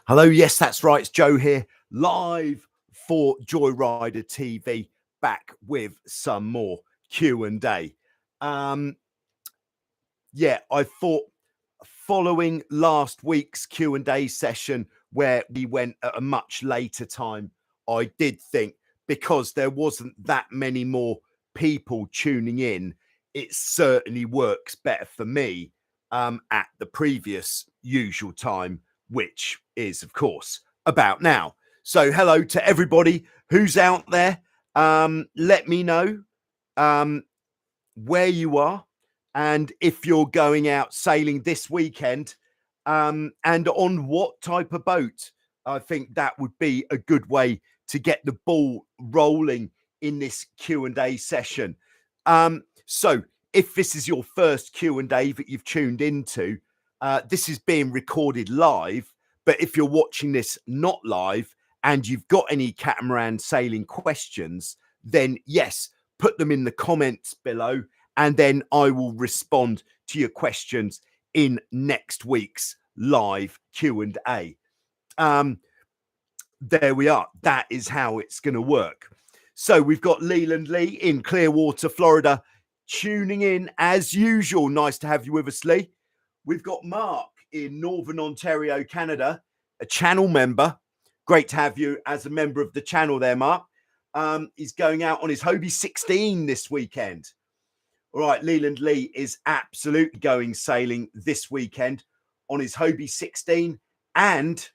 Hello, yes, that's right. It's Joe here, live for Joyrider TV, back with some more Q&A. Yeah, I thought following last week's Q&A session where we went at a much later time, I did think because there wasn't that many more people tuning in, it certainly works better for me at the previous usual time, which is, of course, about now. So hello to everybody who's out there. Let me know where you are and if you're going out sailing this weekend and on what type of boat. I think that would be a good way to get the ball rolling in this Q&A session. So if this is your first Q&A that you've tuned into, this is being recorded live. But if you're watching this not live and you've got any catamaran sailing questions, then yes, put them in the comments below, and then I will respond to your questions in next week's live Q&A. There we are. That is how it's going to work. So we've got Leland Lee in Clearwater, Florida, tuning in as usual. Nice to have you with us, Lee. We've got Mark in Northern Ontario, Canada, a channel member. Great to have you as a member of the channel there, Mark. He's going out on his Hobie 16 this weekend. All right, Leland Lee is absolutely going sailing this weekend on his Hobie 16 and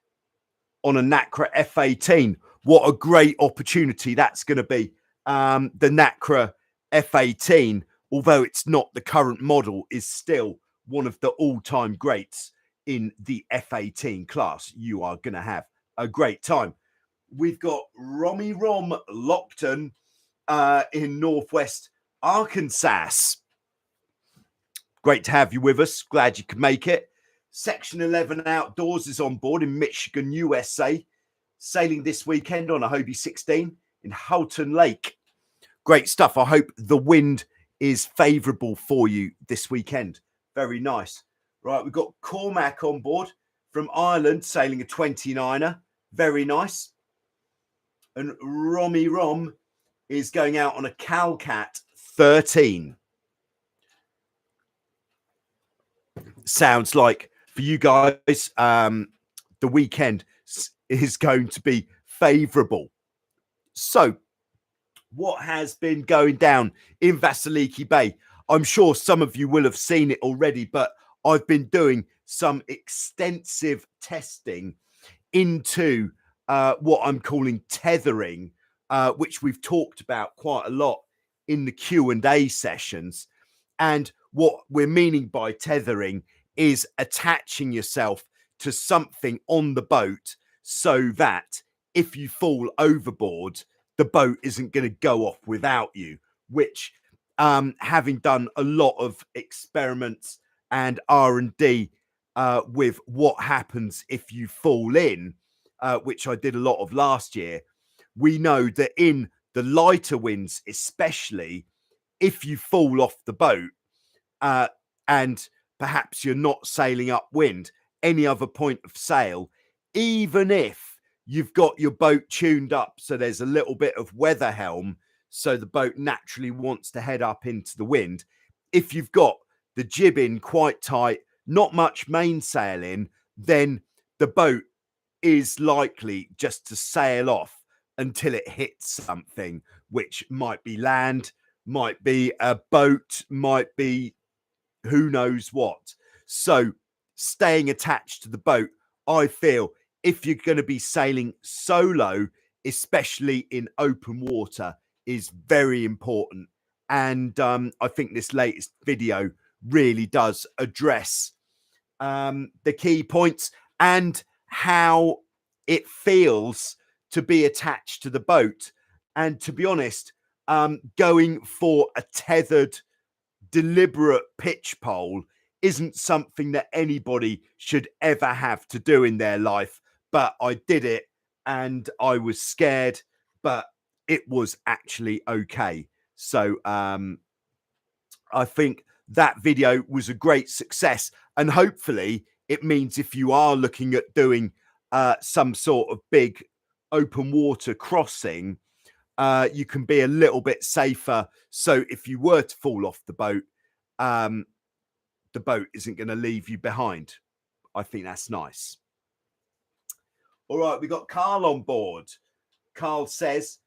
on a NACRA F18. What a great opportunity that's going to be. The NACRA F18, although it's not the current model, is still one of the all-time greats in the F18 class. You are going to have a great time. We've got Romy Rom Lockton in Northwest Arkansas. Great to have you with us. Glad you could make it. Section 11 Outdoors is on board in Michigan, USA, sailing this weekend on a Hobie 16 in Houghton Lake. Great stuff. I hope the wind is favourable for you this weekend. Very nice. Right, we've got Cormac on board from Ireland, sailing a 29er. Very nice. And Romy Rom is going out on a Calcat 13. Sounds like for you guys, the weekend is going to be favourable. So, what has been going down in Vasiliki Bay? I'm sure some of you will have seen it already, but I've been doing some extensive testing into what I'm calling tethering, which we've talked about quite a lot in the Q&A sessions. And what we're meaning by tethering is attaching yourself to something on the boat so that if you fall overboard, the boat isn't going to go off without you, which having done a lot of experiments and R&D with what happens if you fall in, which I did a lot of last year, we know that in the lighter winds, especially if you fall off the boat and perhaps you're not sailing upwind, any other point of sail, even if you've got your boat tuned up so there's a little bit of weather helm, so the boat naturally wants to head up into the wind. If you've got the jib in quite tight, not much mainsail in, then the boat is likely just to sail off until it hits something, which might be land, might be a boat, might be who knows what. So staying attached to the boat, I feel, if you're going to be sailing solo, especially in open water, is very important. And I think this latest video really does address the key points and how it feels to be attached to the boat. And to be honest, going for a tethered, deliberate pitch pole isn't something that anybody should ever have to do in their life. But I did it and I was scared, but it was actually okay. So I think that video was a great success. And hopefully it means if you are looking at doing some sort of big open water crossing, you can be a little bit safer. So if you were to fall off the boat isn't going to leave you behind. I think that's nice. All right, we got Carl on board. Carl says,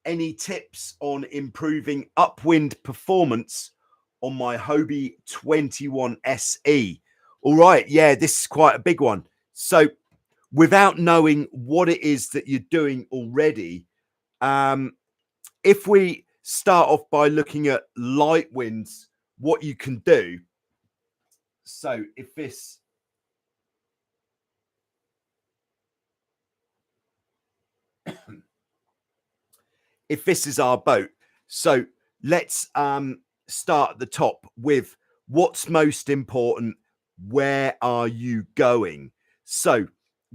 any tips on improving upwind performance on my Hobie 21 SE? All right, yeah, this is quite a big one. So without knowing what it is that you're doing already, if we start off by looking at light winds, what you can do. So if this is our boat, so let's start at the top with what's most important. Where are you going? So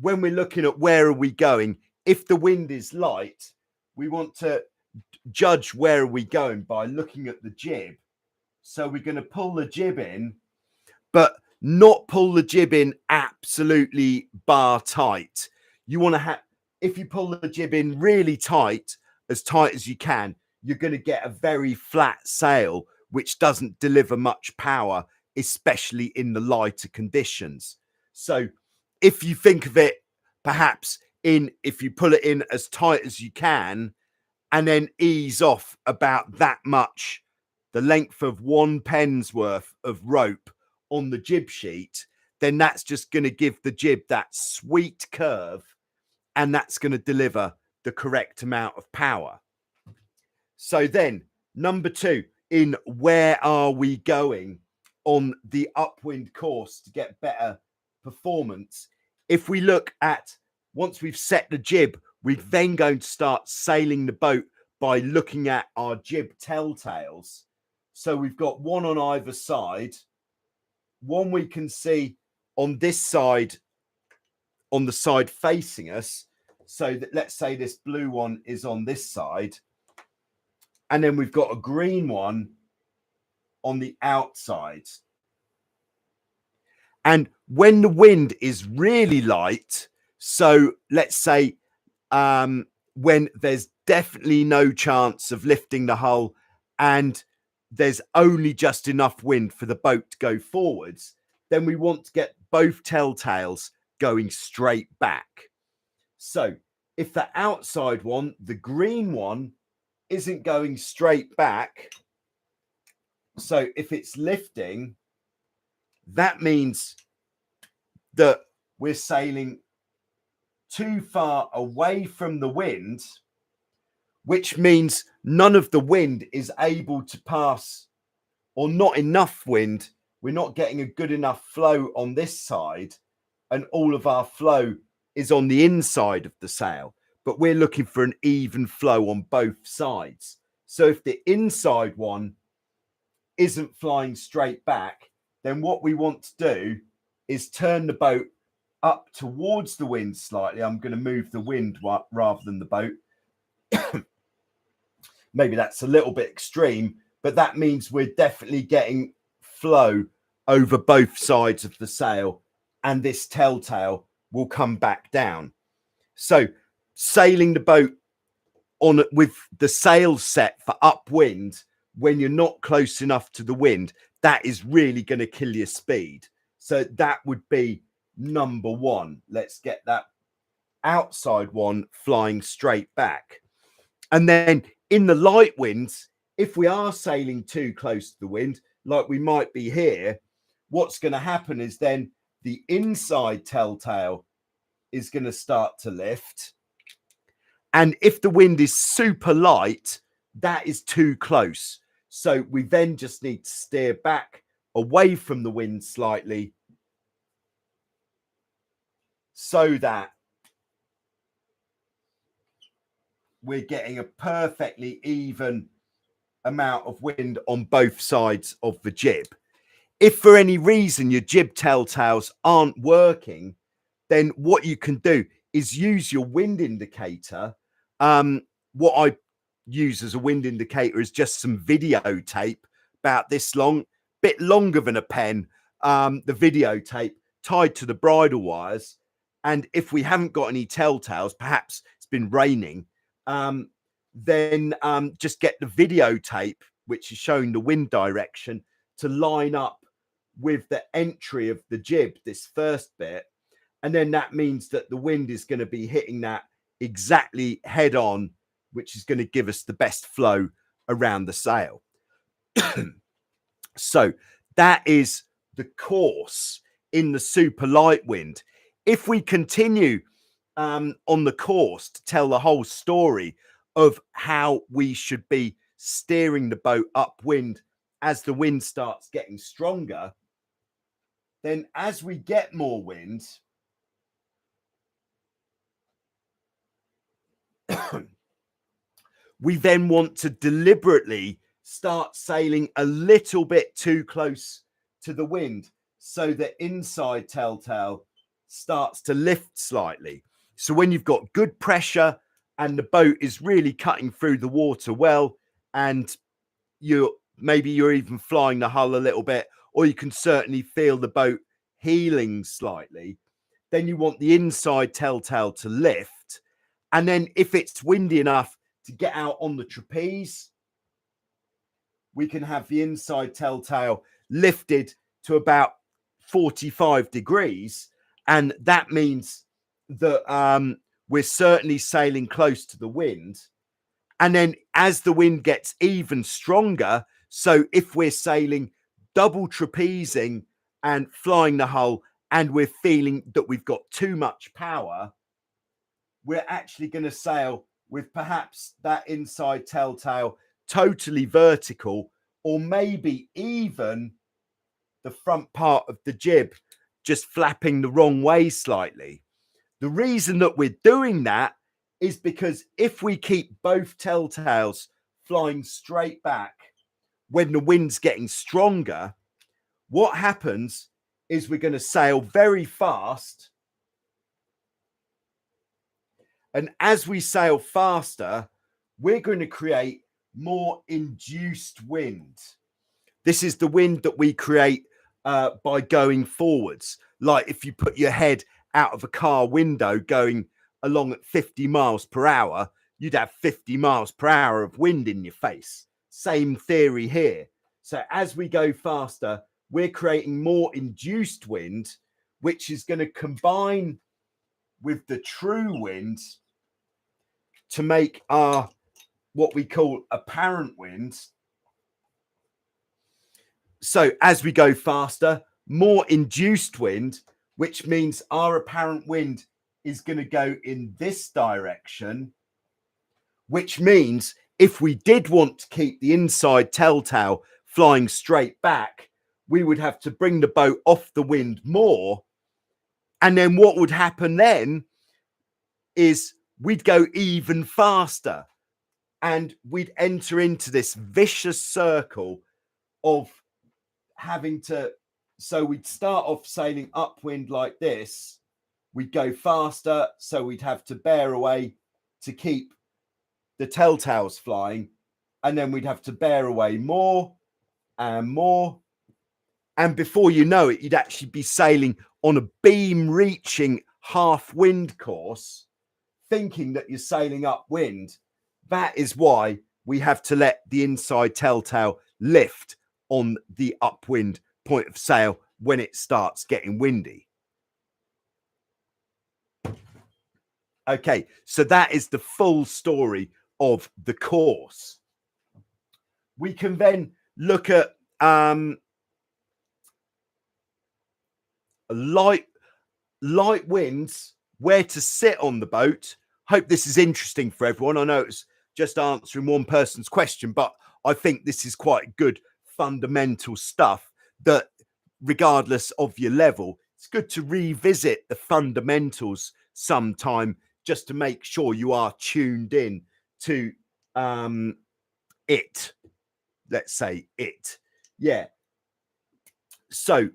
when we're looking at where are we going, if the wind is light, we want to judge where are we going by looking at the jib. So we're going to pull the jib in, but not pull the jib in absolutely bar tight. You want to have, if you pull the jib in really tight as you can, you're going to get a very flat sail, which doesn't deliver much power, especially in the lighter conditions. So if you think of it, perhaps if you pull it in as tight as you can and then ease off about that much, the length of 1 pen's worth of rope on the jib sheet, then that's just going to give the jib that sweet curve, and that's going to deliver the correct amount of power. So then number 2, in where are we going on the upwind course to get better performance? If we look at, once we've set the jib, we're then going to start sailing the boat by looking at our jib telltales. So we've got one on either side. One we can see on this side, on the side facing us. So that, let's say this blue one is on this side. And then we've got a green one on the outside. And when the wind is really light, so let's say when there's definitely no chance of lifting the hull and there's only just enough wind for the boat to go forwards, then we want to get both telltales going straight back. So if the outside one, the green one, isn't going straight back, so if it's lifting, that means that we're sailing too far away from the wind, which means none of the wind is able to pass, or not enough wind. We're not getting a good enough flow on this side, and all of our flow is on the inside of the sail, but we're looking for an even flow on both sides. So if the inside one isn't flying straight back, then what we want to do is turn the boat up towards the wind slightly. I'm going to move the wind rather than the boat. Maybe that's a little bit extreme, but that means we're definitely getting flow over both sides of the sail, and this telltale will come back down. So sailing the boat on with the sails set for upwind when you're not close enough to the wind, that is really going to kill your speed. So that would be number 1. Let's get that outside one flying straight back. And then in the light winds, if we are sailing too close to the wind, like we might be here, what's going to happen is then the inside telltale is going to start to lift. And if the wind is super light, that is too close. So we then just need to steer back away from the wind slightly so that we're getting a perfectly even amount of wind on both sides of the jib. If for any reason your jib telltales aren't working, then what you can do is use your wind indicator. What I use as a wind indicator is just some videotape about this long, bit longer than a pen. The videotape tied to the bridle wires, And if we haven't got any telltales, perhaps it's been raining, then just get the videotape, which is showing the wind direction, to line up with the entry of the jib, this first bit. And then that means that the wind is going to be hitting that exactly head on, which is going to give us the best flow around the sail. So that is the course in the super light wind. If we continue on the course to tell the whole story of how we should be steering the boat upwind as the wind starts getting stronger, then as we get more wind, we then want to deliberately start sailing a little bit too close to the wind so the inside telltale starts to lift slightly. So when you've got good pressure and the boat is really cutting through the water well, and maybe you're even flying the hull a little bit, or you can certainly feel the boat heeling slightly, then you want the inside telltale to lift. And then if it's windy enough to get out on the trapeze, we can have the inside telltale lifted to about 45 degrees. And that means that we're certainly sailing close to the wind. And then as the wind gets even stronger, so if we're sailing double trapezing and flying the hull and we're feeling that we've got too much power, we're actually going to sail with perhaps that inside telltale totally vertical, or maybe even the front part of the jib just flapping the wrong way slightly. The reason that we're doing that is because if we keep both telltales flying straight back when the wind's getting stronger, what happens is we're going to sail very fast. And as we sail faster, we're going to create more induced wind. This is the wind that we create by going forwards. Like if you put your head out of a car window going along at 50 miles per hour, you'd have 50 miles per hour of wind in your face. Same theory here. So as we go faster, we're creating more induced wind, which is going to combine with the true wind to make our what we call apparent wind. So as we go faster, more induced wind, which means our apparent wind is going to go in this direction, which means if we did want to keep the inside telltale flying straight back, we would have to bring the boat off the wind more. And then what would happen then is we'd go even faster and we'd enter into this vicious circle of having to. So we'd start off sailing upwind like this. We'd go faster, so we'd have to bear away to keep the telltales flying. And then we'd have to bear away more and more. And before you know it, you'd actually be sailing on a beam reaching half wind course, thinking that you're sailing upwind. That is why we have to let the inside telltale lift on the upwind point of sail when it starts getting windy. Okay, so that is the full story of the course. We can then look at light winds, where to sit on the boat. Hope this is interesting for everyone. I know it's just answering one person's question, but I think this is quite good fundamental stuff that regardless of your level, it's good to revisit the fundamentals sometime just to make sure you are tuned in to it. Let's say it. Yeah. So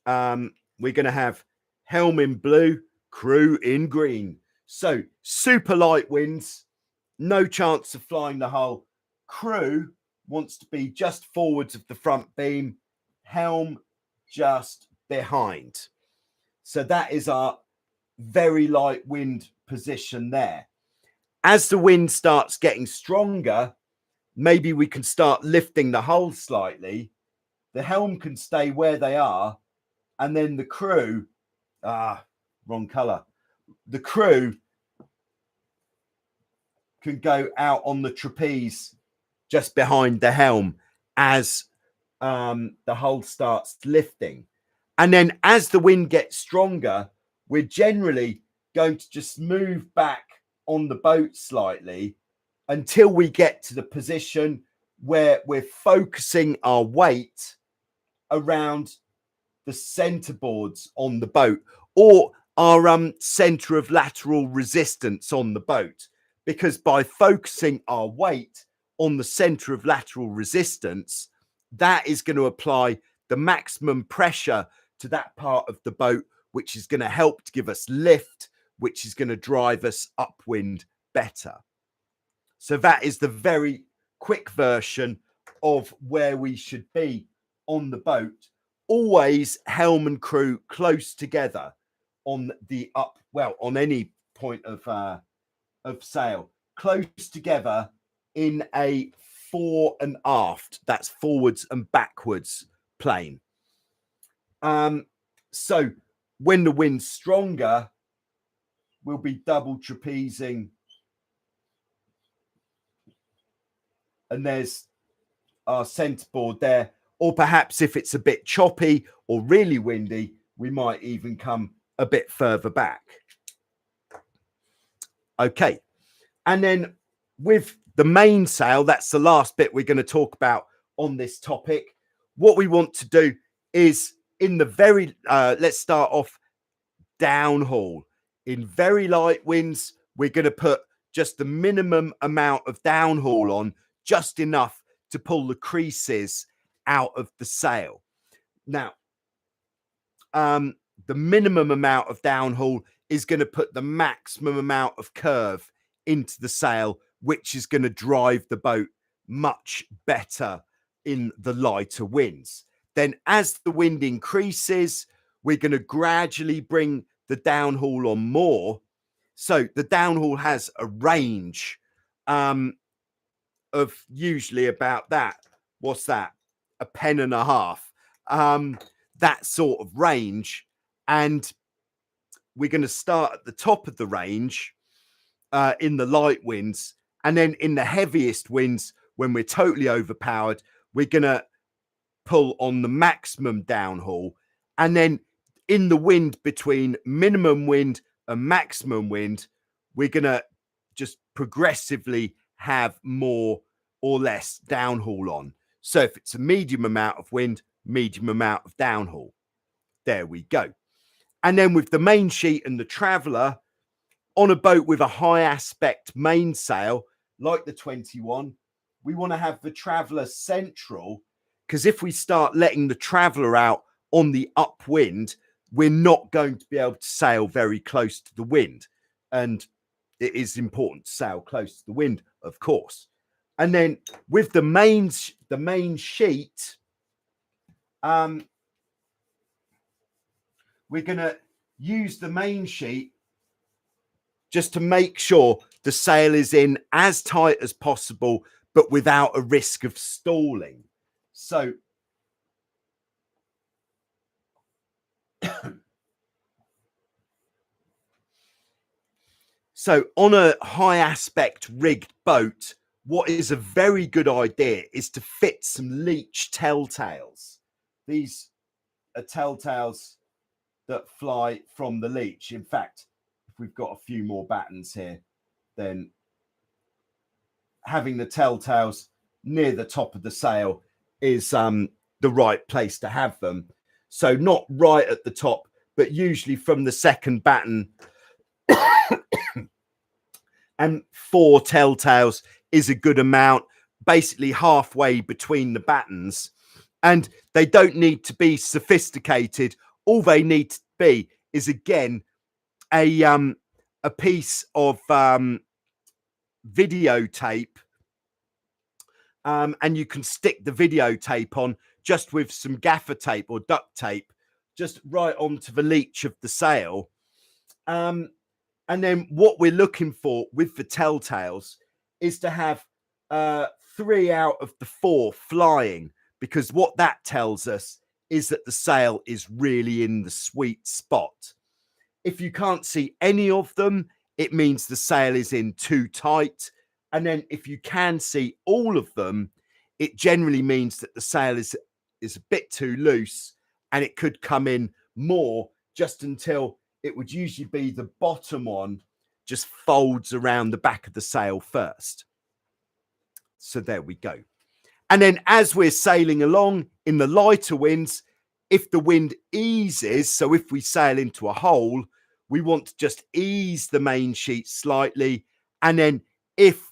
we're going to have helm in blue, crew in green. So super light winds, no chance of flying the hull. Crew wants to be just forwards of the front beam, helm just behind. So that is our very light wind position there. As the wind starts getting stronger, maybe we can start lifting the hull slightly. The helm can stay where they are, and then the crew, wrong color. The crew can go out on the trapeze just behind the helm as the hull starts lifting. And then as the wind gets stronger, we're generally going to just move back on the boat slightly until we get to the position where we're focusing our weight around the centerboards on the boat, or our center of lateral resistance on the boat. Because by focusing our weight on the center of lateral resistance, that is going to apply the maximum pressure to that part of the boat, which is going to help to give us lift, which is going to drive us upwind better. So that is the very quick version of where we should be on the boat. Always helm and crew close together on the on any point of sail, close together in a fore and aft, that's forwards and backwards plane. So when the wind's stronger, we'll be double trapezing, and there's our centerboard there. Or perhaps if it's a bit choppy or really windy, we might even come a bit further back. Okay, and then with the mainsail, that's the last bit we're going to talk about on this topic. What we want to do is in the very, let's start off downhaul. In very light winds, we're going to put just the minimum amount of downhaul on, just enough to pull the creases out of the sail. Now, the minimum amount of downhaul is going to put the maximum amount of curve into the sail, which is going to drive the boat much better in the lighter winds. Then as the wind increases, we're going to gradually bring the downhaul on more. So the downhaul has a range of usually about that. What's that? A pen and a half. That sort of range. And we're going to start at the top of the range in the light winds. And then in the heaviest winds, when we're totally overpowered, we're going to pull on the maximum downhaul. And then in the wind between minimum wind and maximum wind, we're going to just progressively have more or less downhaul on. So if it's a medium amount of wind, medium amount of downhaul. There we go. And then with the main sheet and the traveller, on a boat with a high aspect mainsail, like the 21, we want to have the traveller central, because if we start letting the traveller out on the upwind, we're not going to be able to sail very close to the wind. And it is important to sail close to the wind, of course. And then with the main sheet, we're going to use the main sheet just to make sure the sail is in as tight as possible, but without a risk of stalling. So on a high aspect rigged boat, what is a very good idea is to fit some leech telltales. These are telltales that fly from the leech. In fact, if we've got a few more battens here, then having the telltales near the top of the sail is the right place to have them. So not right at the top, but usually from the second batten. And 4 telltales is a good amount, basically halfway between the battens. And they don't need to be sophisticated. All they need to be is, again, a piece of videotape, and you can stick the videotape on just with some gaffer tape or duct tape just right onto the leech of the sail, And then what we're looking for with the telltales is to have 3 out of the 4 flying, because what that tells us is that the sail is really in the sweet spot. If you can't see any of them, it means the sail is in too tight. And then if you can see all of them, it generally means that the sail is a bit too loose, and it could come in more just until it would usually be the bottom one just folds around the back of the sail first. So there we go. And then as we're sailing along in the lighter winds, if the wind eases, so if we sail into a hole, we want to just ease the main sheet slightly. And then if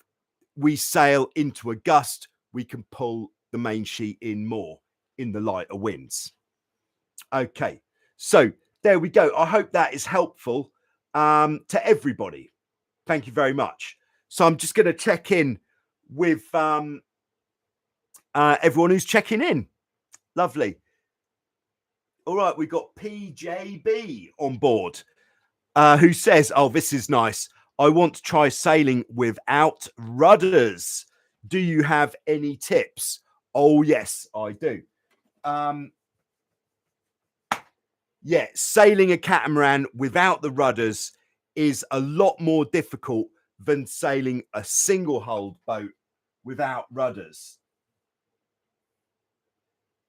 we sail into a gust, we can pull the main sheet in more in the lighter winds. Okay, so there we go. I hope that is helpful to everybody. Thank you very much. So I'm just going to check in with everyone who's checking in. Lovely. All right, we've got PJB on board, who says, oh, this is nice. I want to try sailing without rudders. Do you have any tips? Oh, yes, I do. Yeah, sailing a catamaran without the rudders is a lot more difficult than sailing a single-hulled boat without rudders.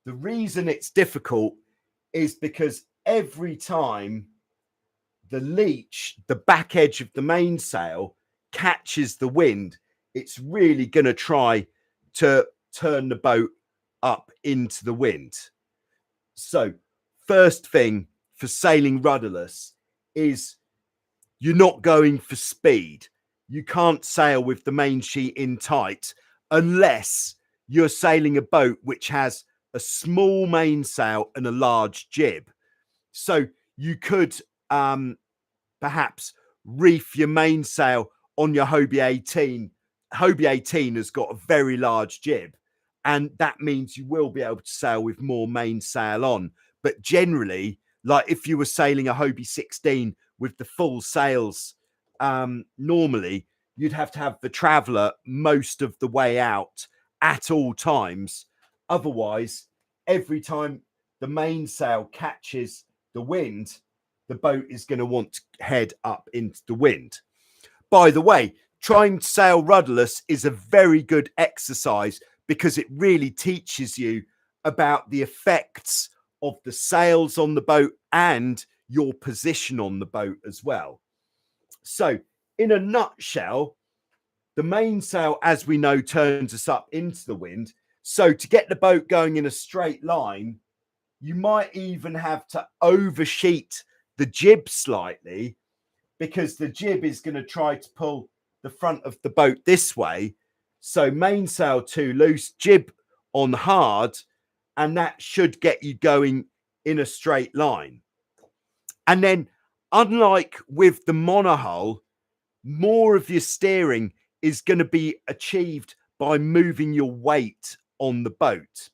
The reason it's difficult is because every time the leech, the back edge of the mainsail, catches the wind, it's really going to try to turn the boat up into the wind. So first thing for sailing rudderless is you're not going for speed. You can't sail with the main sheet in tight unless you're sailing a boat which has a small mainsail and a large jib. So you could perhaps reef your mainsail on your Hobie 18. Hobie 18 has got a very large jib, and that means you will be able to sail with more mainsail on. But generally, like if you were sailing a Hobie 16 with the full sails, normally you'd have to have the traveller most of the way out at all times. Otherwise, every time the mainsail catches the wind, the boat is going to want to head up into the wind. By the way, trying to sail rudderless is a very good exercise because it really teaches you about the effects of the sails on the boat and your position on the boat as well. So in a nutshell, the mainsail, as we know, turns us up into the wind. So to get the boat going in a straight line, you might even have to oversheet the jib slightly, because the jib is going to try to pull the front of the boat this way. So mainsail too loose, jib on hard, and that should get you going in a straight line. And then, unlike with the monohull, more of your steering is going to be achieved by moving your weight on the boat.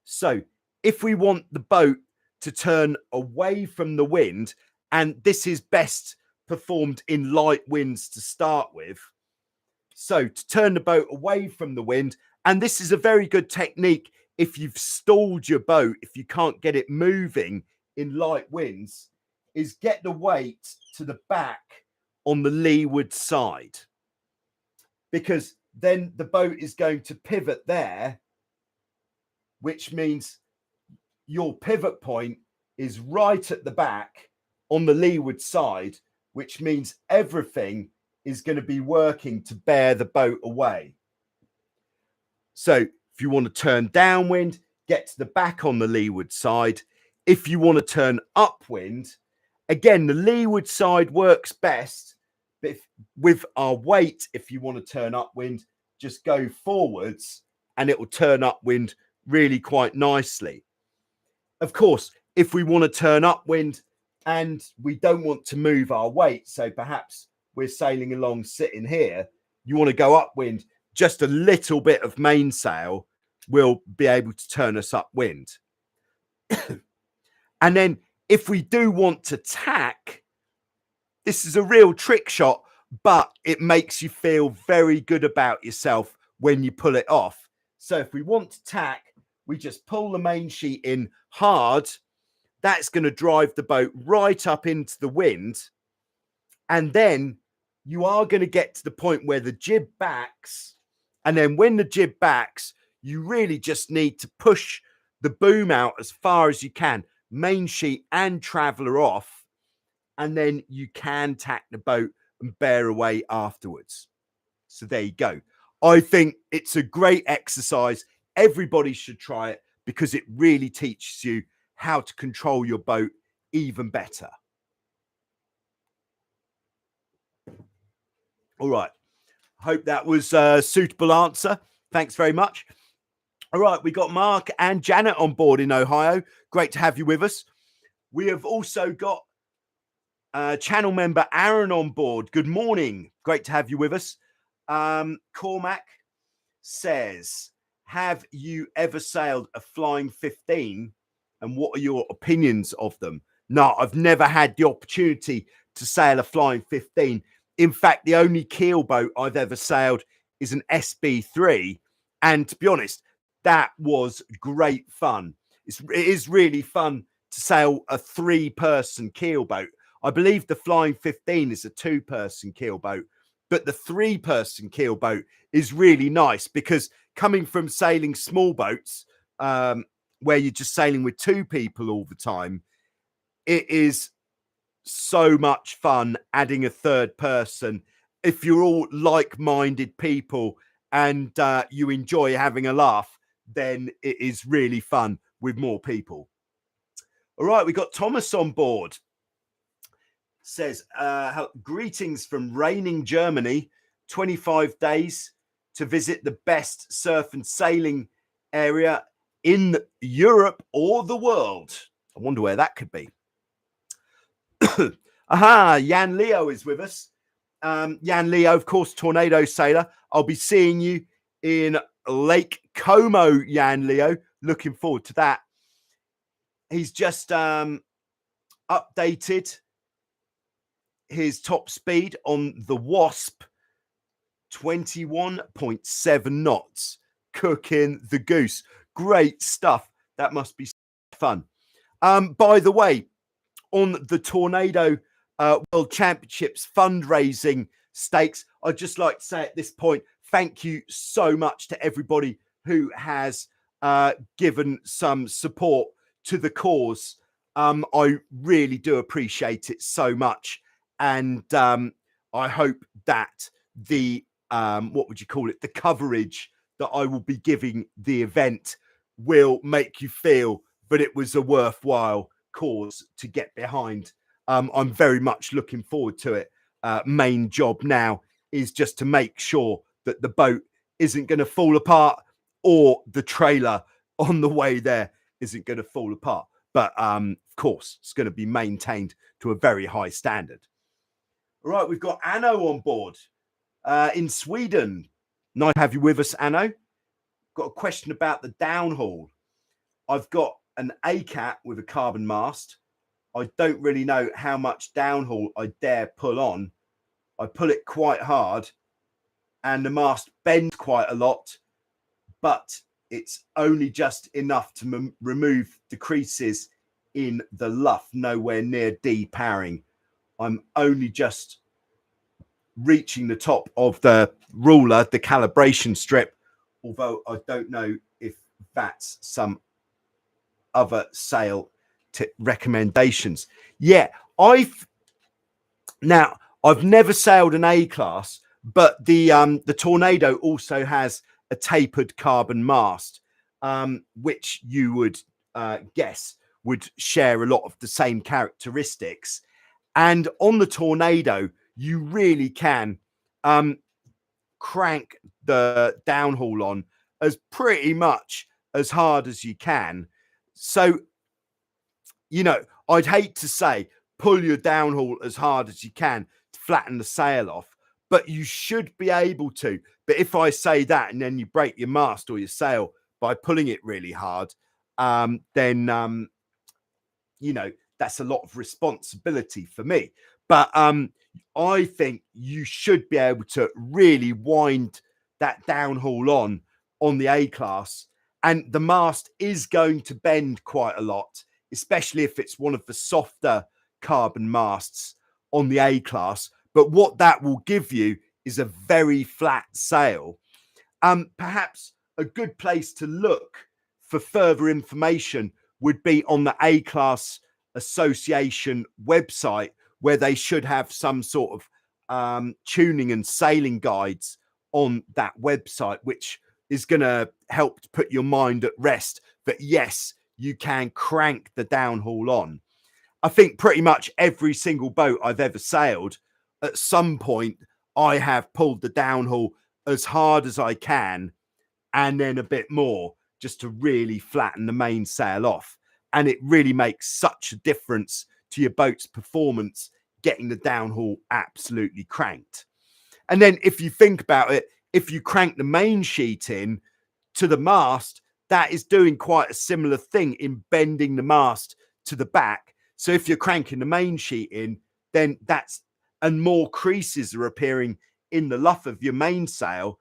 So if we want the boat to turn away from the wind, and this is best performed in light winds to start with. So to turn the boat away from the wind, and this is a very good technique if you've stalled your boat, if you can't get it moving in light winds, is get the weight to the back on the leeward side, because then the boat is going to pivot there, which means your pivot point is right at the back on the leeward side, which means everything is going to be working to bear the boat away. So if you want to turn downwind, get to the back on the leeward side. If you want to turn upwind, again, the leeward side works best, but with our weight, if you want to turn upwind, just go forwards and it will turn upwind really quite nicely. Of course, if we want to turn upwind and we don't want to move our weight, so perhaps we're sailing along sitting here, you want to go upwind, just a little bit of mainsail will be able to turn us upwind. And then if we do want to tack, this is a real trick shot, but it makes you feel very good about yourself when you pull it off. So if we want to tack, we just pull the main sheet in hard. That's going to drive the boat right up into the wind. And then you are going to get to the point where the jib backs. And then when the jib backs, you really just need to push the boom out as far as you can, main sheet and traveller off. And then you can tack the boat and bear away afterwards. So there you go. I think it's a great exercise. Everybody should try it because it really teaches you how to control your boat even better. All right. Hope that was a suitable answer. Thanks very much. All right. We got Mark and Janet on board in Ohio. Great to have you with us. We have also got channel member Aaron on board. Good morning. Great to have you with us. Cormac says, have you ever sailed a flying 15 and what are your opinions of them? No, I've never had the opportunity to sail a flying 15. In fact, the only keel boat I've ever sailed is an SB3. And to be honest, that was great fun. It is really fun to sail a 3-person keel boat. I believe the flying 15 is a 2-person keel boat, but the 3-person keel boat is really nice because coming from sailing small boats, where you're just sailing with 2 people all the time, it is so much fun adding a 3rd person. If you're all like-minded people and you enjoy having a laugh, then it is really fun with more people. All right, we got Thomas on board. Says, greetings from reigning Germany, 25 days to visit the best surf and sailing area in Europe or the world. I wonder where that could be. Aha, Jan Leo is with us. Jan Leo, of course, tornado sailor. I'll be seeing you in Lake Como, Jan Leo. Looking forward to that. He's just updated his top speed on the Wasp, 21.7 knots, cooking the goose. Great stuff. That must be fun. By the way, on the Tornado World Championships fundraising stakes, I'd just like to say at this point, thank you so much to everybody who has given some support to the cause. I really do appreciate it so much. And I hope that the, what would you call it? The coverage that I will be giving the event will make you feel that it was a worthwhile cause to get behind. I'm very much looking forward to it. Main job now is just to make sure that the boat isn't going to fall apart or the trailer on the way there isn't going to fall apart. But of course, it's going to be maintained to a very high standard. All right, we've got Anno on board in Sweden. Nice to have you with us, Anno. Got a question about the downhaul. I've got an ACAT with a carbon mast. I don't really know how much downhaul I dare pull on. I pull it quite hard and the mast bends quite a lot, but it's only just enough to remove the creases in the luff, nowhere near depowering. I'm only just reaching the top of the ruler, the calibration strip, although I don't know if that's some other sail recommendations. Yeah, I've never sailed an A class, but the Tornado also has a tapered carbon mast, which you would guess would share a lot of the same characteristics. And on the Tornado, you really can crank the downhaul on as pretty much as hard as you can. So, you know, I'd hate to say pull your downhaul as hard as you can to flatten the sail off, but you should be able to. But if I say that and then you break your mast or your sail by pulling it really hard, then, you know, that's a lot of responsibility for me. But I think you should be able to really wind that downhaul on the A-class. And the mast is going to bend quite a lot, especially if it's one of the softer carbon masts on the A-class. But what that will give you is a very flat sail. Perhaps a good place to look for further information would be on the A-class Association website, where they should have some sort of tuning and sailing guides on that website, which is going to help to put your mind at rest that yes, you can crank the downhaul on. I think pretty much every single boat I've ever sailed, at some point, I have pulled the downhaul as hard as I can and then a bit more, just to really flatten the mainsail off. And it really makes such a difference to your boat's performance, getting the downhaul absolutely cranked. And then if you think about it, if you crank the main sheet in to the mast, that is doing quite a similar thing in bending the mast to the back. So if you're cranking the main sheet in, then and more creases are appearing in the luff of your mainsail,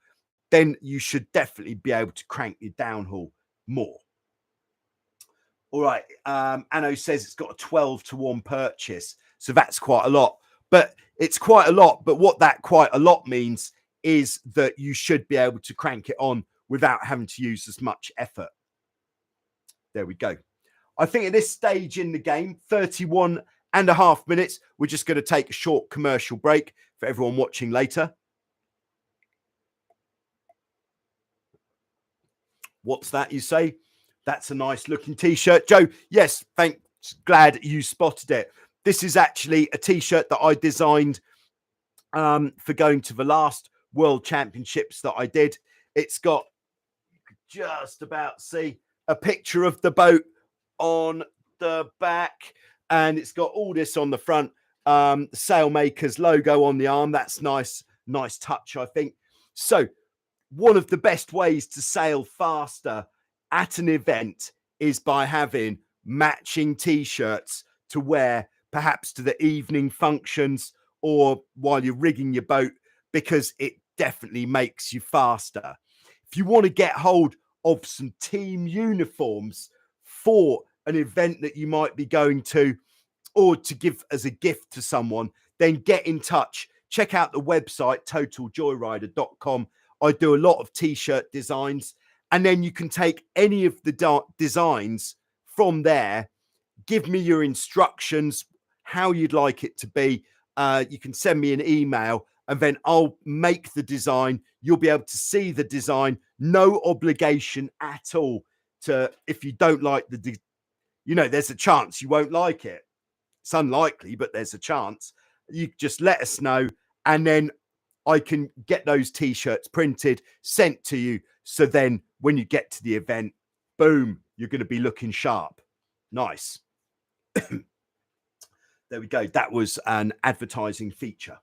then you should definitely be able to crank your downhaul more. All right. Anno says it's got a 12-to-1 purchase. So that's quite a lot. But it's quite a lot. But what that quite a lot means is that you should be able to crank it on without having to use as much effort. There we go. I think at this stage in the game, 31.5 minutes, we're just going to take a short commercial break for everyone watching later. What's that, you say? That's a nice looking t-shirt. Joe, yes, thanks. Glad you spotted it. This is actually a t-shirt that I designed for going to the last World Championships that I did. It's got, you could just about see a picture of the boat on the back, and it's got all this on the front. The Sailmakers logo on the arm. That's nice touch, I think. So one of the best ways to sail faster at an event is by having matching t-shirts to wear, perhaps to the evening functions or while you're rigging your boat, because it definitely makes you faster. If you want to get hold of some team uniforms for an event that you might be going to, or to give as a gift to someone, then get in touch. Check out the website, totaljoyrider.com. I do a lot of t-shirt designs, and then you can take any of the designs from there. Give me your instructions, how you'd like it to be. You can send me an email, and then I'll make the design. You'll be able to see the design. No obligation at all to, if you don't like there's a chance you won't like it. It's unlikely, but there's a chance. You just let us know, and then I can get those t-shirts printed, sent to you. So then when you get to the event, boom, you're going to be looking sharp. Nice. There we go. That was an advertising feature.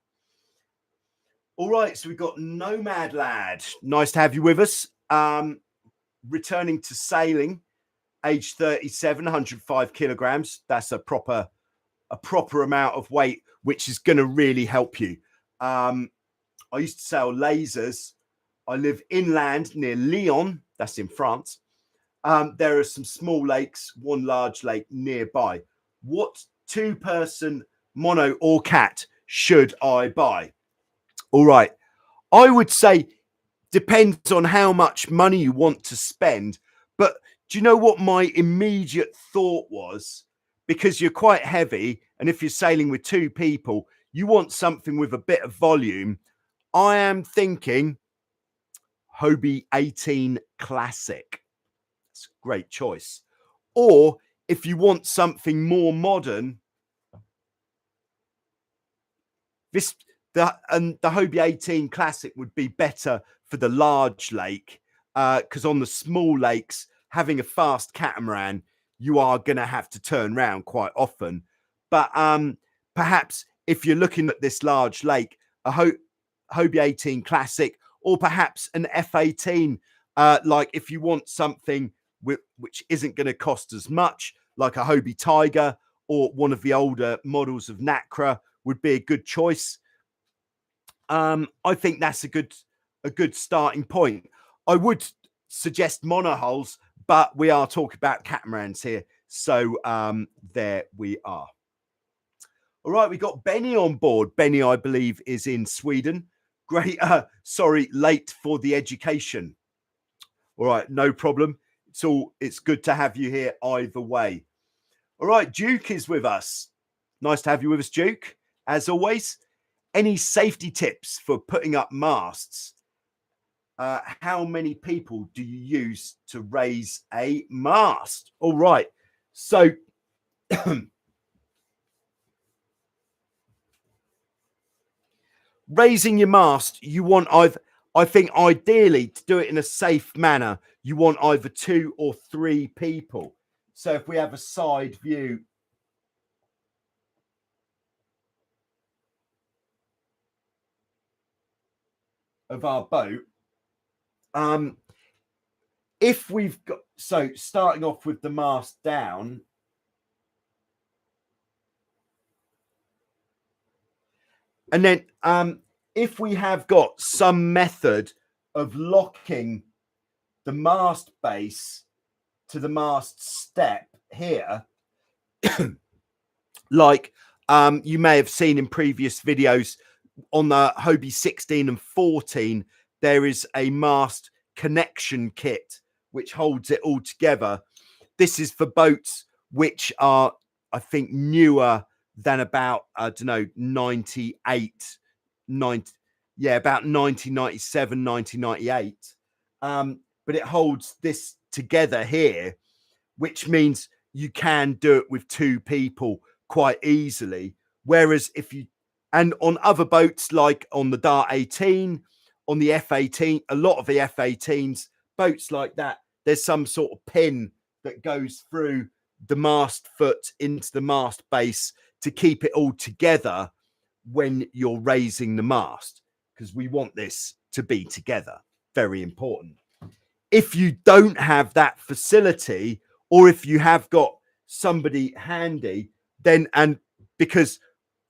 All right. So we've got Nomad Lad. Nice to have you with us. Returning to sailing, age 37, 105 kilograms. That's a proper amount of weight, which is going to really help you. I used to sail lasers. I live inland near Lyon. That's in France. There are some small lakes, one large lake nearby. What 2-person mono or cat should I buy? All right. I would say depends on how much money you want to spend. But do you know what my immediate thought was? Because you're quite heavy, and if you're sailing with 2 people, you want something with a bit of volume. I am thinking Hobie 18 Classic. It's a great choice. Or if you want something more modern, the Hobie 18 Classic would be better for the large lake, because on the small lakes, having a fast catamaran, you are going to have to turn around quite often. But perhaps if you're looking at this large lake, a Hobie 18 Classic, or perhaps an F18, like if you want something which isn't going to cost as much, like a Hobie Tiger or one of the older models of Nacra would be a good choice. I think that's a good starting point. I would suggest monohulls, but we are talking about catamarans here. So there we are. All right, we got Benny on board. Benny, I believe, is in Sweden. Great. Sorry, late for the education. All right, no problem. It's good to have you here either way. All right, Duke is with us. Nice to have you with us, Duke. As always, any safety tips for putting up masts? How many people do you use to raise a mast? All right, so raising your mast, you want I think ideally to do it in a safe manner, you want either 2 or 3 people. So if we have a side view of our boat, if we've got, so starting off with the mast down, and then if we have got some method of locking the mast base to the mast step here, like you may have seen in previous videos on the Hobie 16 and 14, there is a mast connection kit which holds it all together. This is for boats which are, I think, newer than about, I don't know, 98, 90, yeah, about 1997, 1998. But it holds this together here, which means you can do it with 2 people quite easily. Whereas if you, and on other boats like on the Dart 18, on the F18, a lot of the F18s, boats like that, there's some sort of pin that goes through the mast foot into the mast base to keep it all together when you're raising the mast, because we want this to be together. Very important. If you don't have that facility, or if you have got somebody handy, then, and because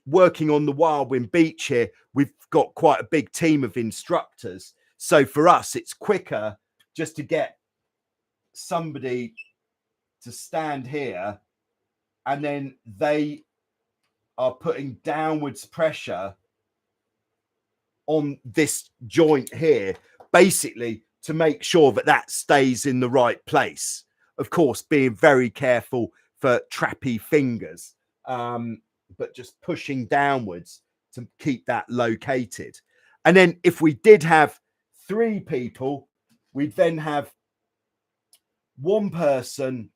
working on the Wildwind Beach here, we've got quite a big team of instructors. So for us, it's quicker just to get somebody to stand here, and then they are putting downwards pressure on this joint here, basically to make sure that that stays in the right place. Of course, being very careful for trappy fingers, but just pushing downwards to keep that located. And then if we did have 3 people, we'd then have one person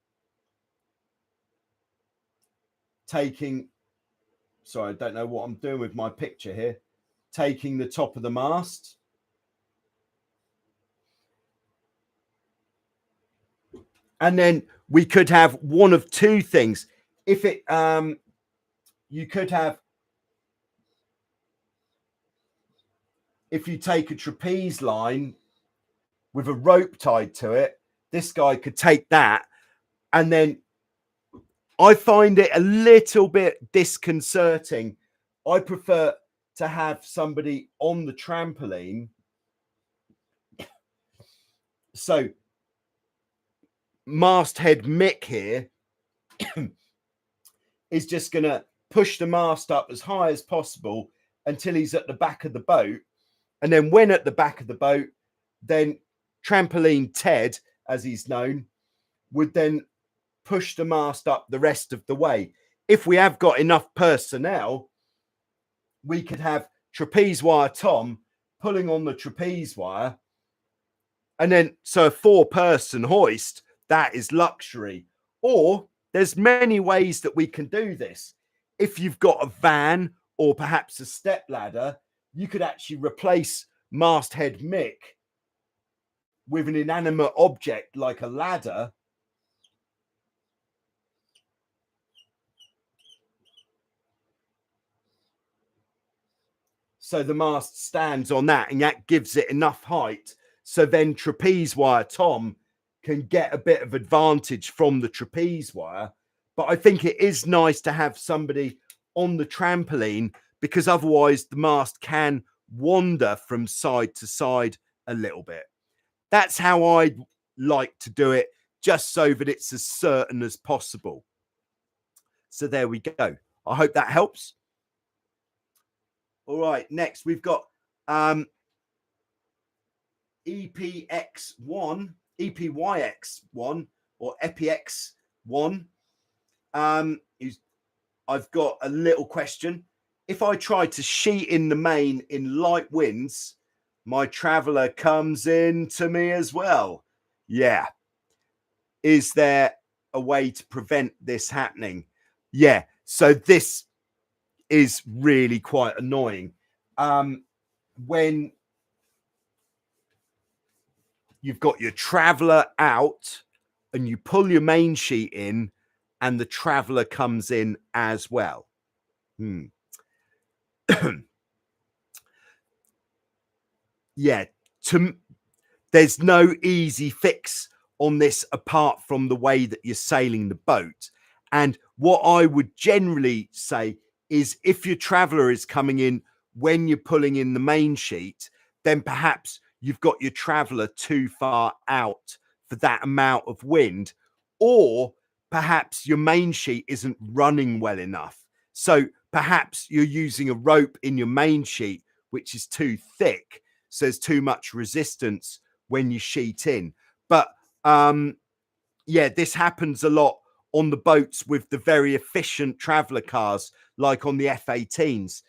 taking, sorry, I don't know what I'm doing with my picture here, taking the top of the mast. And then we could have one of 2 things. If it, you could have, if you take a trapeze line with a rope tied to it, this guy could take that. And then I find it a little bit disconcerting. I prefer to have somebody on the trampoline. So masthead Mick here is just going to push the mast up as high as possible until he's at the back of the boat. And then when at the back of the boat, then Trampoline Ted, as he's known, would then push the mast up the rest of the way. If we have got enough personnel, we could have Trapeze Wire Tom pulling on the trapeze wire. And then, so a 4-person hoist, that is luxury. Or there's many ways that we can do this. If you've got a van or perhaps a step ladder, you could actually replace masthead Mick with an inanimate object like a ladder. So the mast stands on that, and that gives it enough height. So then Trapeze Wire Tom can get a bit of advantage from the trapeze wire. But I think it is nice to have somebody on the trampoline, because otherwise the mast can wander from side to side a little bit. That's how I like to do it, just so that it's as certain as possible. So there we go. I hope that helps. All right, next we've got EPYX1 or EPX1. I've got a little question. If I try to sheet in the main in light winds, my traveler comes in to me as well. Yeah. Is there a way to prevent this happening? Yeah. So this is really quite annoying. When you've got your traveler out and you pull your main sheet in and the traveler comes in as well. Yeah, there's no easy fix on this apart from the way that you're sailing the boat. And what I would generally say is if your traveler is coming in when you're pulling in the main sheet, then perhaps you've got your traveler too far out for that amount of wind, or perhaps your main sheet isn't running well enough. So perhaps you're using a rope in your main sheet which is too thick, so there's too much resistance when you sheet in. But yeah, this happens a lot on the boats with the very efficient traveler cars, like on the F-18s,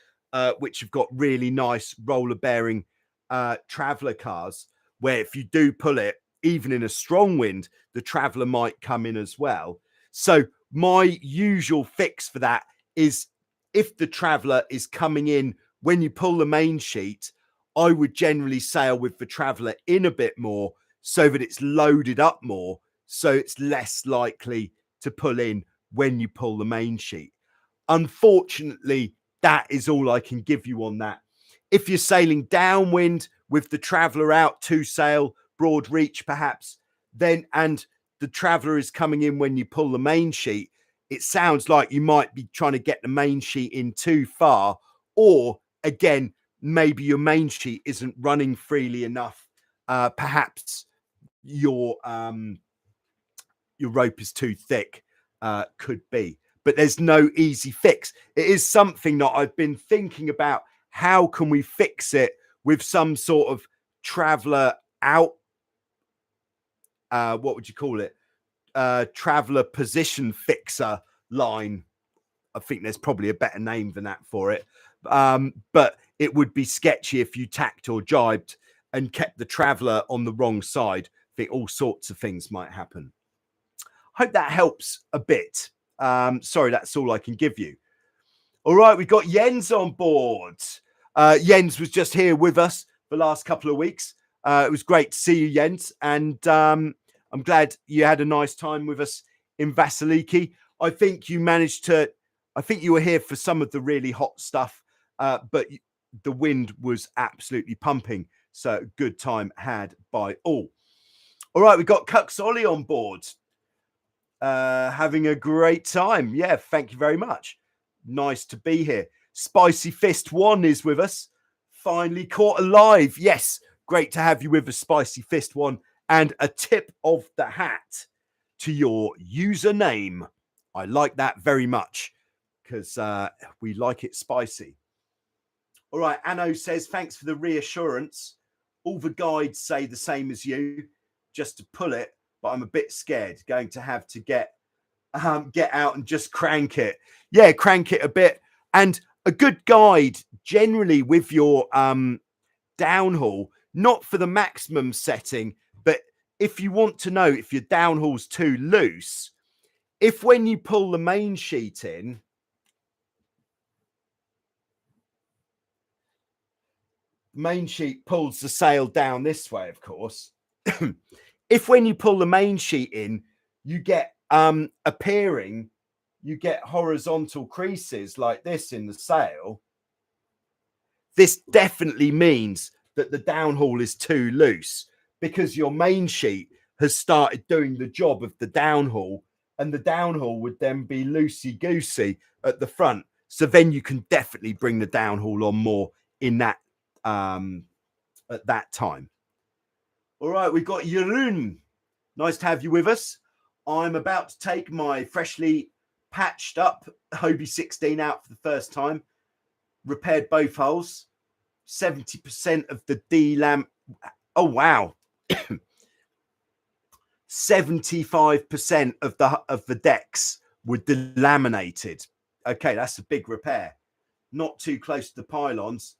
which have got really nice roller bearing traveler cars, where if you do pull it, even in a strong wind, the traveler might come in as well. So my usual fix for that is if the traveler is coming in when you pull the main sheet, I would generally sail with the traveler in a bit more so that it's loaded up more, so it's less likely to pull in when you pull the main sheet. Unfortunately, that is all I can give you on that. If you're sailing downwind with the traveler out to sail, broad reach perhaps, then and the traveler is coming in when you pull the main sheet, it sounds like you might be trying to get the main sheet in too far, or again, maybe your main sheet isn't running freely enough. Perhaps your rope is too thick, could be. But there's no easy fix. It is something that I've been thinking about. How can we fix it with some sort of traveler out? What would you call it? Traveler position fixer line. I think there's probably a better name than that for it. But it would be sketchy if you tacked or jibed and kept the traveler on the wrong side. I think all sorts of things might happen. Hope that helps a bit. Sorry, that's all I can give you. All right, we've got Jens on board. Jens was just here with us the last couple of weeks. It was great to see you, Jens. And I'm glad you had a nice time with us in Vasiliki. I think you managed to, I think you were here for some of the really hot stuff, but the wind was absolutely pumping. So good time had by all. All right, we've got Cuxolly on board. Having a great time. Yeah, thank you very much. Nice to be here. Spicy Fist 1 is with us. Finally caught alive. Yes, great to have you with us, Spicy Fist 1. And a tip of the hat to your username. I like that very much because we like it spicy. All right, Anno says, thanks for the reassurance. All the guides say the same as you, just to pull it, but I'm a bit scared. Going to have to get out and just crank it. Yeah, crank it a bit. And a good guide generally with your downhaul, not for the maximum setting, but if you want to know if your downhaul's too loose, if when you pull the main sheet in, main sheet pulls the sail down this way, of course. If when you pull the main sheet in, you get appearing, you get horizontal creases like this in the sail, this definitely means that the downhaul is too loose because your main sheet has started doing the job of the downhaul, and the downhaul would then be loosey-goosey at the front. So then you can definitely bring the downhaul on more in that at that time. All right, we've got Jeroen. Nice to have you with us. I'm about to take my freshly patched up Hobie 16 out for the first time. Repaired both holes. 70% of the delam. Oh wow. 75% of the decks were delaminated. Okay, that's a big repair. Not too close to the pylons.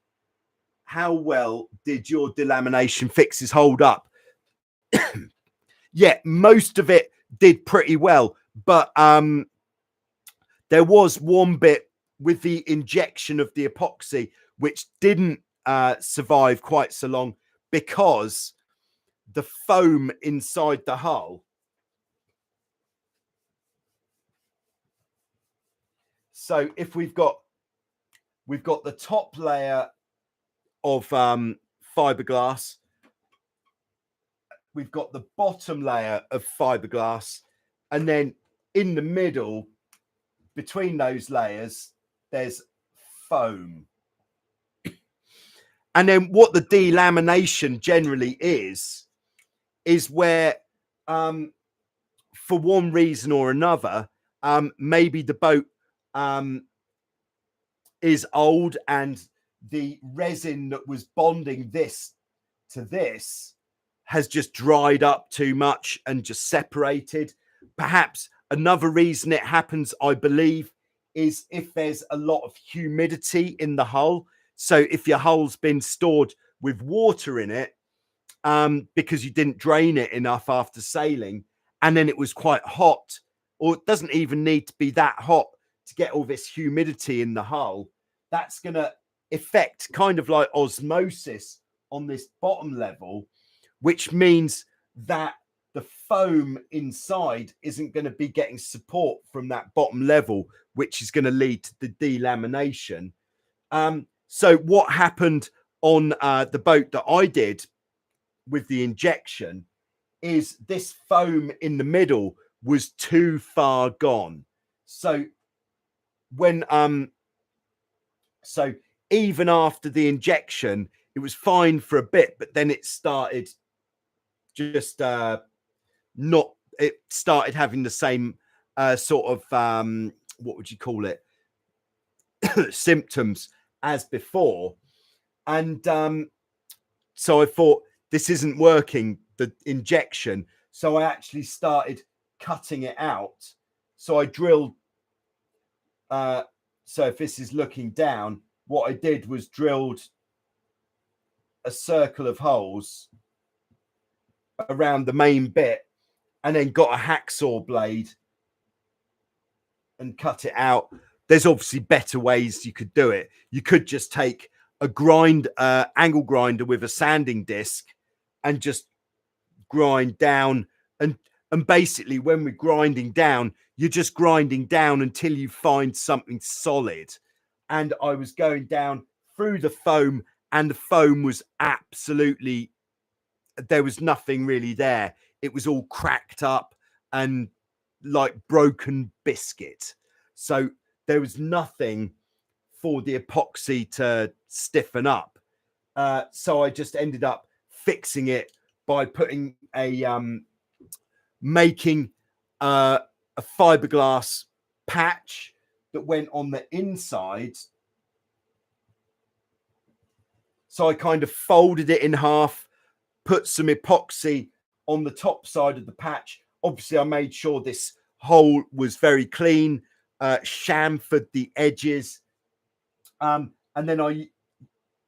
How well did your delamination fixes hold up? Yeah, most of it did pretty well, but there was one bit with the injection of the epoxy which didn't survive quite so long because the foam inside the hull. So if we've got the top layer of fiberglass, we've got the bottom layer of fiberglass, and then in the middle between those layers there's foam. And then what the delamination generally is where for one reason or another, maybe the boat is old and the resin that was bonding this to this has just dried up too much and just separated. Perhaps another reason it happens, I believe, is if there's a lot of humidity in the hull. So if your hull's been stored with water in it, because you didn't drain it enough after sailing, and then it was quite hot, or it doesn't even need to be that hot to get all this humidity in the hull, that's going to affect kind of like osmosis on this bottom level, which means that the foam inside isn't going to be getting support from that bottom level, which is going to lead to the delamination. So what happened on the boat that I did with the injection is this foam in the middle was too far gone. So when so even after the injection, it was fine for a bit, but then it started just not, it started having the same sort of what would you call it, symptoms as before. And so I thought, this isn't working, the injection. So I actually started cutting it out. So I drilled, so if this is looking down, what I did was drilled a circle of holes around the main bit and then got a hacksaw blade and cut it out. There's obviously better ways you could do it. You could just take a angle grinder with a sanding disc and just grind down. And basically when we're grinding down, you're just grinding down until you find something solid. And I was going down through the foam, and the foam was absolutely, there was nothing really there. It was all cracked up and like broken biscuit. So there was nothing for the epoxy to stiffen up. So I just ended up fixing it by putting making a fiberglass patch that went on the inside. So I kind of folded it in half, put some epoxy on the top side of the patch. Obviously, I made sure this hole was very clean, chamfered the edges, and then I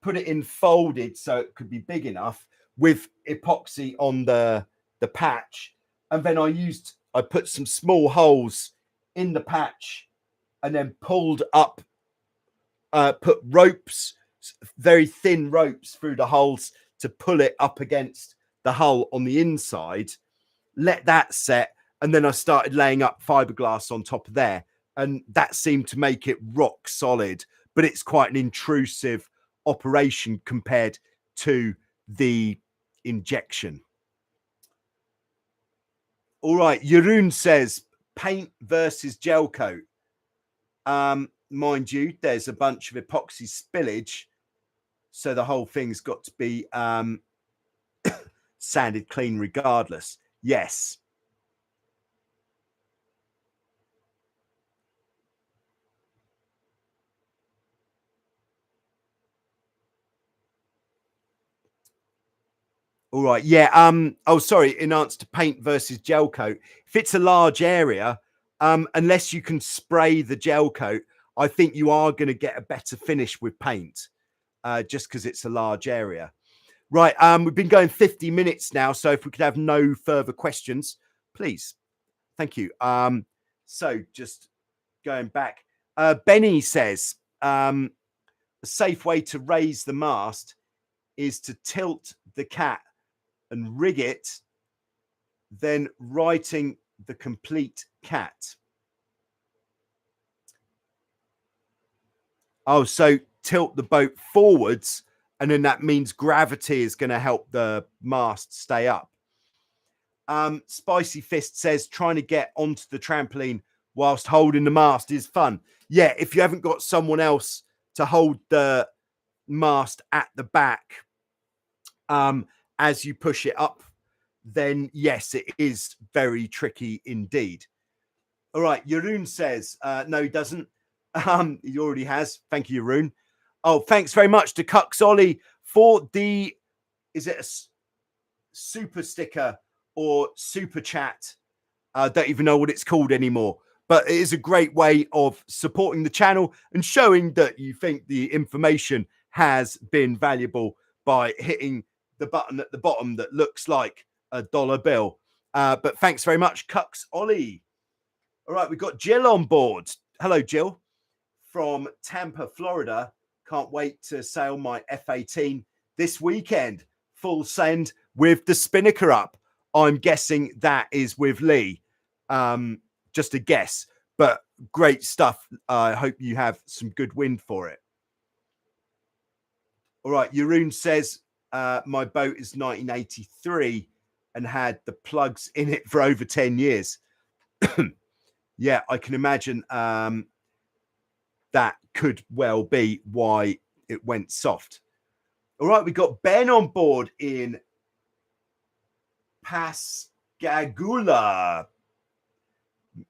put it in folded so it could be big enough with epoxy on the patch. And then I put some small holes in the patch and then pulled up, put ropes, very thin ropes through the holes to pull it up against the hull on the inside, let that set. And then I started laying up fiberglass on top of there. And that seemed to make it rock solid, but it's quite an intrusive operation compared to the injection. All right, Jeroen says paint versus gel coat. Mind you, there's a bunch of epoxy spillage, So the whole thing's got to be sanded clean regardless. Yes. All right. Yeah. Oh, sorry. In answer to paint versus gel coat, if it's a large area, unless you can spray the gel coat, I think you are going to get a better finish with paint, just because it's a large area. Right. We've been going 50 minutes now, so if we could have no further questions, please. Thank you. So just going back, Benny says a safe way to raise the mast is to tilt the cat and rig it, then writing the complete cat. Oh, so tilt the boat forwards, and then that means gravity is going to help the mast stay up. Spicy Fist says trying to get onto the trampoline whilst holding the mast is fun. Yeah, if you haven't got someone else to hold the mast at the back as you push it up, then yes, it is very tricky indeed. All right, Jeroen says, no, he doesn't. He already has. Thank you, Jeroen. Oh, thanks very much to Cucks Ollie for the, is it a super sticker or super chat? I don't even know what it's called anymore, but it is a great way of supporting the channel and showing that you think the information has been valuable by hitting the button at the bottom that looks like a dollar bill. But thanks very much, Cucks Ollie. All right, we've got Jill on board. Hello, Jill, from Tampa, Florida. Can't wait to sail my F-18 this weekend. Full send with the spinnaker up. I'm guessing that is with Lee. Just a guess, but great stuff. I hope you have some good wind for it. All right, Jeroen says, my boat is 1983 and had the plugs in it for over 10 years. Yeah, I can imagine that could well be why it went soft. All right, we got Ben on board in Pascagoula.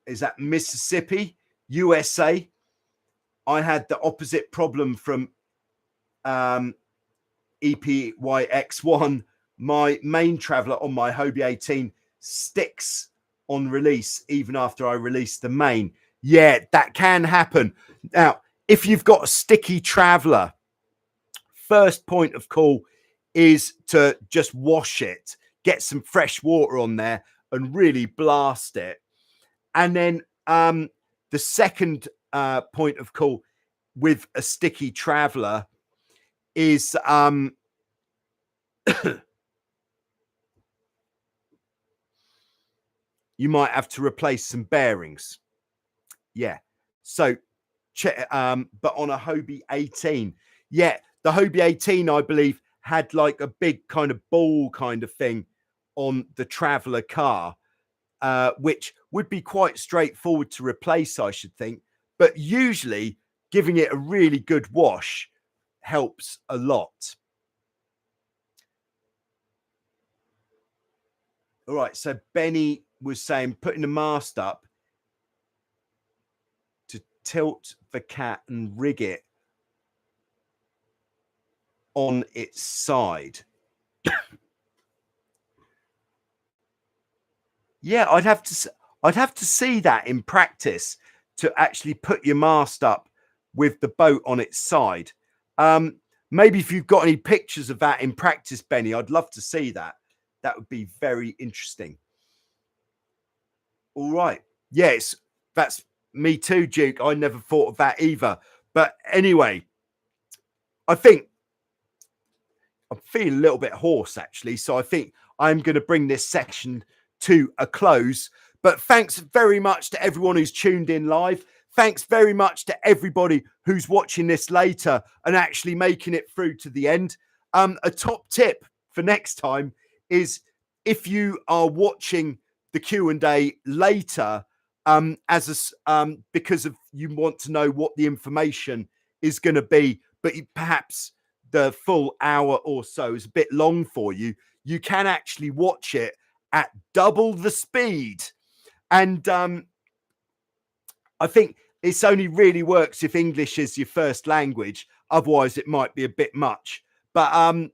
Is that Mississippi, USA? I had the opposite problem from EPYX1. My main traveler on my Hobie 18 sticks on release even after I release the main. Yeah, that can happen. Now, if you've got a sticky traveler, first point of call is to just wash it, get some fresh water on there and really blast it. And then the second point of call with a sticky traveler is you might have to replace some bearings. Yeah. So, but on a Hobie 18, yeah, the Hobie 18, I believe, had like a big kind of ball kind of thing on the traveler car, which would be quite straightforward to replace, I should think. But usually giving it a really good wash helps a lot. All right, so Benny was saying putting the mast up to tilt the cat and rig it on its side. Yeah, I'd have to see that in practice to actually put your mast up with the boat on its side. Maybe if you've got any pictures of that in practice, Benny, I'd love to see that. That would be very interesting. All right. Yes, that's me too, Duke. I never thought of that either. But anyway, I think I'm feeling a little bit hoarse, actually. So I think I'm going to bring this section to a close. But thanks very much to everyone who's tuned in live. Thanks very much to everybody who's watching this later and actually making it through to the end. A top tip for next time is if you are watching the Q&A later, because of you want to know what the information is going to be, but perhaps the full hour or so is a bit long for you, you can actually watch it at double the speed. And I think it's only really works if English is your first language. Otherwise, it might be a bit much. But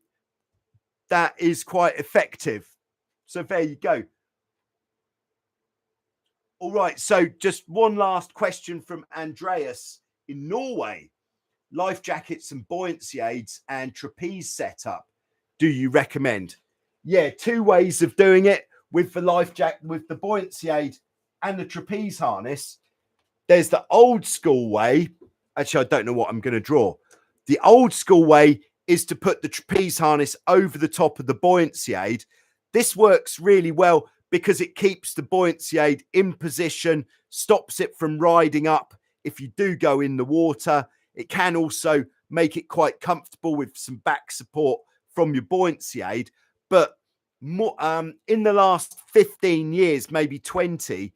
that is quite effective. So there you go. All right. So just one last question from Andreas in Norway. Life jackets and buoyancy aids and trapeze setup, do you recommend? Yeah, 2 ways of doing it with the life jacket, with the buoyancy aid and the trapeze harness. There's the old school way. Actually, I don't know what I'm going to draw. The old school way is to put the trapeze harness over the top of the buoyancy aid. This works really well because it keeps the buoyancy aid in position, stops it from riding up if you do go in the water. It can also make it quite comfortable with some back support from your buoyancy aid. But more, in the last 15 years, maybe 20,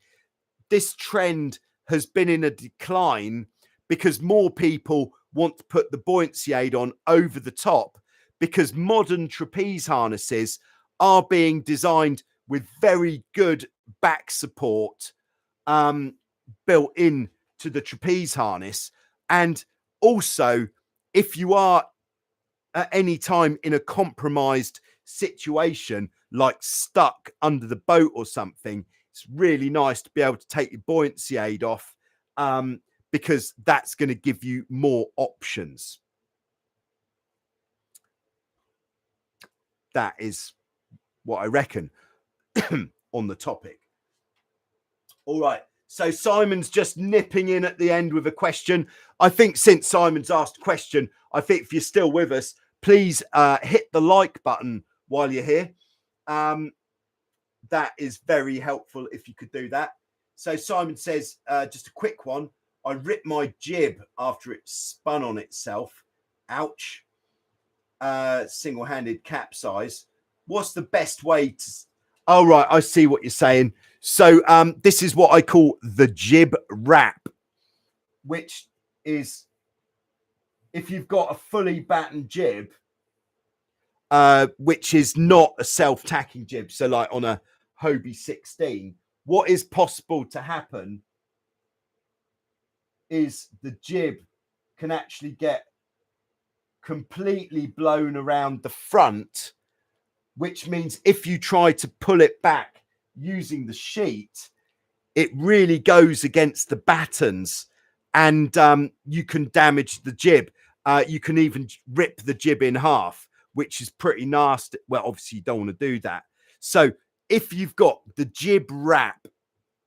this trend has been in a decline because more people want to put the buoyancy aid on over the top, because modern trapeze harnesses are being designed with very good back support built in to the trapeze harness. And also, if you are at any time in a compromised situation, like stuck under the boat or something, it's really nice to be able to take your buoyancy aid off, because that's going to give you more options. That is what I reckon on the topic. All right. So Simon's just nipping in at the end with a question. I think since Simon's asked a question, I think if you're still with us, please hit the like button while you're here. That is very helpful if you could do that. So Simon says, just a quick one. I ripped my jib after it spun on itself. Ouch. Single-handed capsize. What's the best way to... Oh, right. I see what you're saying. So this is what I call the jib wrap, which is if you've got a fully battened jib, which is not a self-tacking jib. So like on a Hobie 16, what is possible to happen is the jib can actually get completely blown around the front, which means if you try to pull it back using the sheet, it really goes against the battens, and you can damage the jib. You can even rip the jib in half, which is pretty nasty. Well, obviously you don't want to do that. So if you've got the jib wrap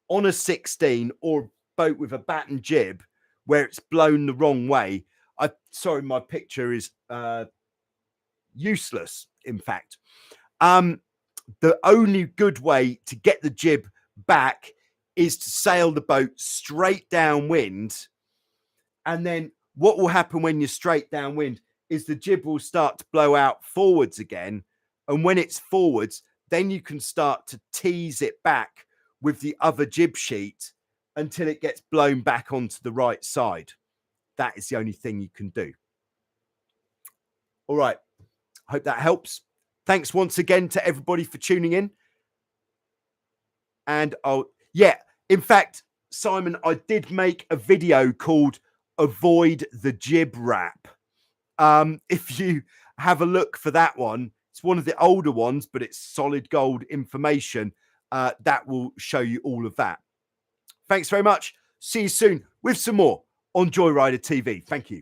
on a 16 or boat with a battened jib where it's blown the wrong way, sorry, my picture is useless, in fact. The only good way to get the jib back is to sail the boat straight downwind. And then what will happen when you're straight downwind is the jib will start to blow out forwards again. And when it's forwards, then you can start to tease it back with the other jib sheet until it gets blown back onto the right side. That is the only thing you can do. All right. Hope that helps. Thanks once again to everybody for tuning in. And in fact, Simon, I did make a video called Avoid the Jib Wrap. If you have a look for that one, it's one of the older ones, but it's solid gold information. That will show you all of that. Thanks very much. See you soon with some more on Joyrider TV. Thank you.